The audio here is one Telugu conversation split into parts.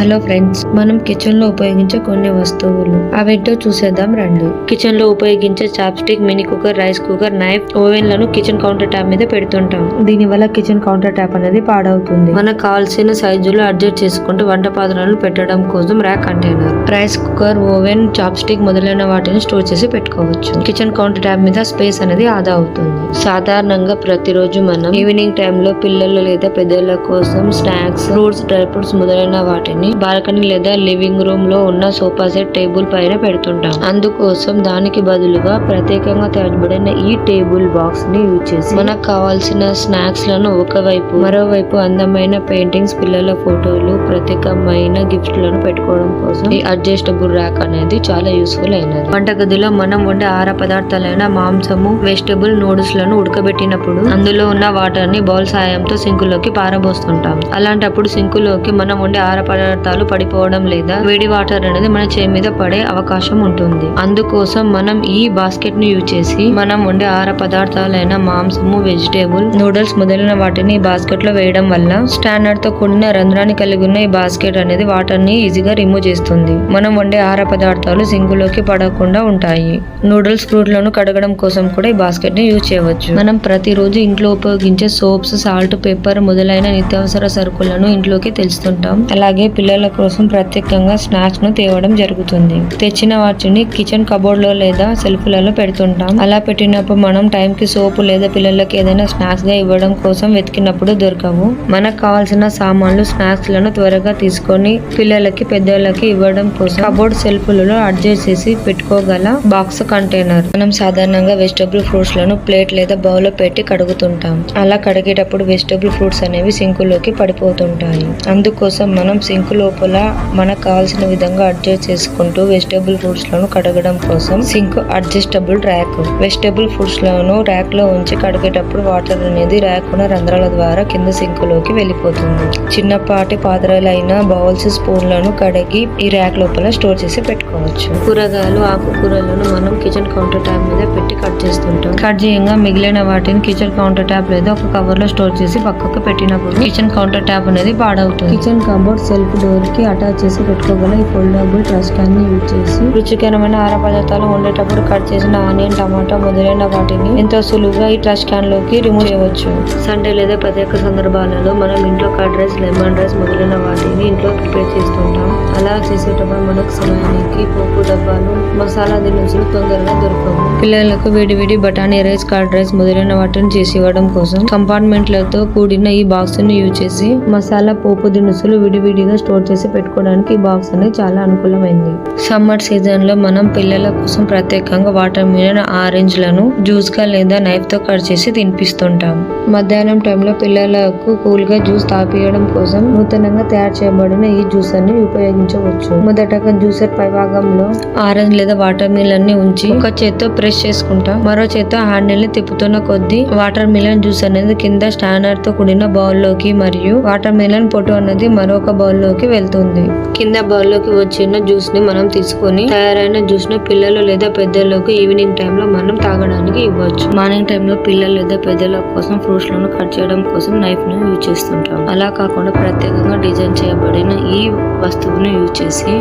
హలో ఫ్రెండ్స్, మనం కిచెన్ లో ఉపయోగించే కొన్ని వస్తువులు అవేంటో చూసేద్దాం రండి. కిచెన్ లో ఉపయోగించే chopstick, mini cooker, rice cooker, knife, oven లను కిచెన్ కౌంటర్ టాప్ మీద పెడుతుంటాం. దీని వల్ల కిచెన్ కౌంటర్ టాప్ అనేది పాడవుతుంది. మనకు కావాల్సిన సైజులో అడ్జస్ట్ చేసుకుంటూ వంట పాత్రలను పెట్టడం కోసం rack container, rice cooker, oven, chopstick మొదలైన వాటిని స్టోర్ చేసి పెట్టుకోవచ్చు. కిచెన్ కౌంటర్ టాప్ మీద స్పేస్ అనేది ఆదా అవుతుంది. సాధారణంగా ప్రతిరోజు మనం ఈవినింగ్ టైంలో పిల్లలు లేదా పెద్దల కోసం స్నాక్స్, ఫ్రూట్స్, డ్రై ఫ్రూట్స్ మొదలైన వాటిని బాల్కనీ లేదా లివింగ్ రూమ్ లో ఉన్న సోఫా సెట్, టేబుల్ పైన పెడుతుంటాం. అందుకోసం దానికి బదులుగా ప్రత్యేకంగా తయారుబడిన ఈ టేబుల్ బాక్స్ ని యూజ్ చేసి మనకు కావాల్సిన స్నాక్స్ లను ఒకవైపు, మరోవైపు అందమైన పెయింటింగ్స్, పిల్లల ఫోటోలు, ప్రత్యేకమైన గిఫ్ట్ లను పెట్టుకోవడం కోసం ఈ అడ్జస్టబుల్ ర్యాక్ అనేది చాలా యూస్ఫుల్ అయినది. వంటగదిలో మనం వండే ఆహార పదార్థాలైన మాంసము, వెజిటబుల్, నూడిల్స్ లను ఉడకబెట్టినప్పుడు అందులో ఉన్న వాటర్ ని బౌల్ సాయంతో సింకులోకి పారబోస్తుంటాం. అలాంటప్పుడు సింకులోకి మనం వండే ఆహార పదార్థాలు పడిపోవడం లేదా వేడి వాటర్ అనేది మన చేయి మీద పడే అవకాశం ఉంటుంది. అందుకోసం మనం ఈ బాస్కెట్ ని యూజ్ చేసి మనం వండే ఆహార పదార్థాలైన మాంసము, వెజిటేబుల్, నూడిల్స్ మొదలైన వాటిని బాస్కెట్ లో వేయడం వల్ల స్టాండర్డ్ తో కూడిన రంధ్రాన్ని కలిగి ఉన్న ఈ బాస్కెట్ అనేది వాటర్ ని ఈజీగా రిమూవ్ చేస్తుంది. మనం వండే ఆహార పదార్థాలు సింకులోకి పడకుండా ఉంటాయి. నూడిల్స్, ఫ్రూట్లను కడగడం కోసం కూడా ఈ బాస్కెట్ ని యూజ్ చేయవచ్చు. మనం ప్రతిరోజు ఇంట్లో ఉపయోగించే సోప్స్, సాల్ట్, పెప్పర్ మొదలైన నిత్యావసర సరుకులను ఇంట్లోకి తెలుస్తుంటాం. అలాగే పిల్లల కోసం ప్రత్యేకంగా స్నాక్స్ ను తేవడం జరుగుతుంది. తెచ్చిన వాటిని కిచెన్ కబోర్డ్ లో లేదా సెల్ఫ్ లలో పెడుతుంటాం. అలా పెట్టినప్పుడు మనం టైం కి సోపు లేదా పిల్లలకి ఏదైనా స్నాక్స్ గా ఇవ్వడం కోసం వెతికినప్పుడు దొరకవు. మనకు కావాల్సిన సామాన్లు, స్నాక్స్ లను త్వరగా తీసుకొని పిల్లలకి, పెద్దలకి ఇవ్వడం కోసం కబోర్డ్ సెల్ఫ్ లలో అడ్జస్ట్ చేసి పెట్టుకోగల బాక్స్ కంటైనర్. మనం సాధారణంగా వెజిటబుల్ ఫ్రూట్స్ లను ప్లేట్ లేదా బౌల్ లో పెట్టి కడుగుతుంటాం. అలా కడిగేటప్పుడు వెజిటబుల్ ఫ్రూట్స్ అనేవి సింకులోకి పడిపోతుంటాయి. అందుకోసం మనం సింక్ లోపల మనకు కావాల్సిన విధంగా అడ్జస్ట్ చేసుకుంటూ వెజిటబుల్ ఫ్రూట్స్ లను కడగడం కోసం sink adjustable rack. Vegetable fruits లను ర్యాక్ లో ఉంచి కడిగేటప్పుడు వాటర్ అనేది ర్యాక్ ఉన్న రంధ్రాల ద్వారా కింద సింక్ లోకి వెళ్ళిపోతుంది. చిన్నపాటి పాత్రలైన బౌల్స్, స్పూన్లను కడిగి ఈ ర్యాక్ లోపల స్టోర్ చేసి పెట్టుకోవచ్చు. కూరగాయలు, ఆకుకూరలను మనం కిచెన్ కౌంటర్ టాప్ మీద పెట్టి కట్ చేస్తుంటాం. కట్ చేయంగా మిగిలిన వాటిని కిచెన్ కౌంటర్ టాప్ లేదా ఒక కవర్ లో స్టోర్ చేసి పక్కకు పెట్టినప్పుడు కిచెన్ కౌంటర్ టాప్ అనేది పాడవుతుంది. కిచెన్ కబోర్డ్ సెల్ఫ్ డోర్ కి అటాచ్ చేసి పెట్టుకోగల ఈ ఫోల్డబుల్ ట్రష్ క్యాన్ ని యూజ్ చేసి రుచికరమైన ఆహార పదార్థాలు వండేటప్పుడు కట్ చేసిన ఆనియన్, టమాటా మొదలైన వాటిని ఎంతో సులువుగా ఈ ట్రష్ క్యాన్ లోకి రిమూవ్ చేయవచ్చు. సండే లేదా ప్రత్యేక సందర్భాలలో మనం ఇంట్లో కర్డ్ రైస్, లెమన్ రైస్ మొదలైన వాటిని ఇంట్లో ప్రిపేర్ చేస్తుంటాం. అలా చేసేటప్పుడు మనకు సమయానికి పోపు డబ్బాలు, మసాలా దినుసులు తొందరగా దొరకవు. పిల్లలకు వేడి వేడి బఠానీ రైస్, కర్డ్ రైస్ మొదలైన వాటిని చేసి ఇవ్వడం కోసం కంపార్ట్మెంట్లతో కూడిన ఈ బాక్స్ ని యూజ్ చేసి మసాలా, పోపు దినుసులు విడివిడిగా స్టోర్ చేసి పెట్టుకోవడానికి ఈ బాక్స్ అనేది చాలా అనుకూలమైంది. సమ్మర్ సీజన్ లో మనం పిల్లల కోసం ప్రత్యేకంగా వాటర్ మిలన్, ఆరెంజ్ లను జ్యూస్ గా లేదా నైఫ్ తో కట్ చేసి తినిపిస్తుంటాం. మధ్యాహ్నం టైంలో పిల్లలకు కూల్ గా జ్యూస్ తాపియడం కోసం నూతనంగా తయారు చేయబడిన ఈ జ్యూసర్ ని ఉపయోగించవచ్చు. మొదటగా జ్యూసర్ పై భాగంలో ఆరెంజ్ లేదా వాటర్ మిలన్ ని ఉంచి ఒక చేత్తో ప్రెస్ చేసుకుంటాం. మరో చేత్తో హ్యాండిల్ ని తిప్పుతున్న కొద్దీ వాటర్ మిలన్ జ్యూస్ అనేది కింద స్టాండర్డ్ తో కూడిన బౌల్ లోకి మరియు వాటర్ మిలన్ పొట్టు అనేది మరొక బౌల్ లోకి వెళ్తుంది. కింద బౌల్ లోకి వచ్చిన జ్యూస్ ని మనం తీసుకొని తయారైన జ్యూస్ ను పిల్లలు లేదా పెద్దలకు ఈవినింగ్ టైమ్ లో మనం తాగడానికి ఇవ్వచ్చు. మార్నింగ్ టైమ్ లో పిల్లలు లేదా పెద్దల కోసం ఫ్రూట్స్ లను కట్ చేయడం కోసం నైఫ్ ను యూజ్ చేస్తుంటాం. అలా కాకుండా ప్రత్యేకంగా డిజైన్ చేయబడిన ఈ వస్తువును యూజ్ చేసి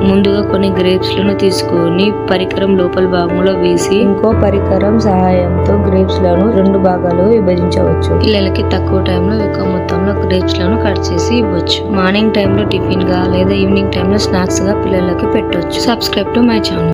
ముందుగా కొన్ని గ్రేప్స్ లను తీసుకొని పరికరం లోపల భాగంలో వేసి ఇంకో పరికరం సహాయంతో గ్రేప్స్ లను 2 భాగాలుగా విభజించవచ్చు. పిల్లలకి తక్కువ టైంలో ఎక్కువ మొత్తంలో గ్రేప్స్ లను కట్ చేసి ఇవ్వచ్చు. మార్నింగ్ టైంలో టిఫిన్ గా లేదా ఈవినింగ్ టైంలో స్నాక్స్ గా పిల్లలకి పెట్టవచ్చు. Subscribe to my channel.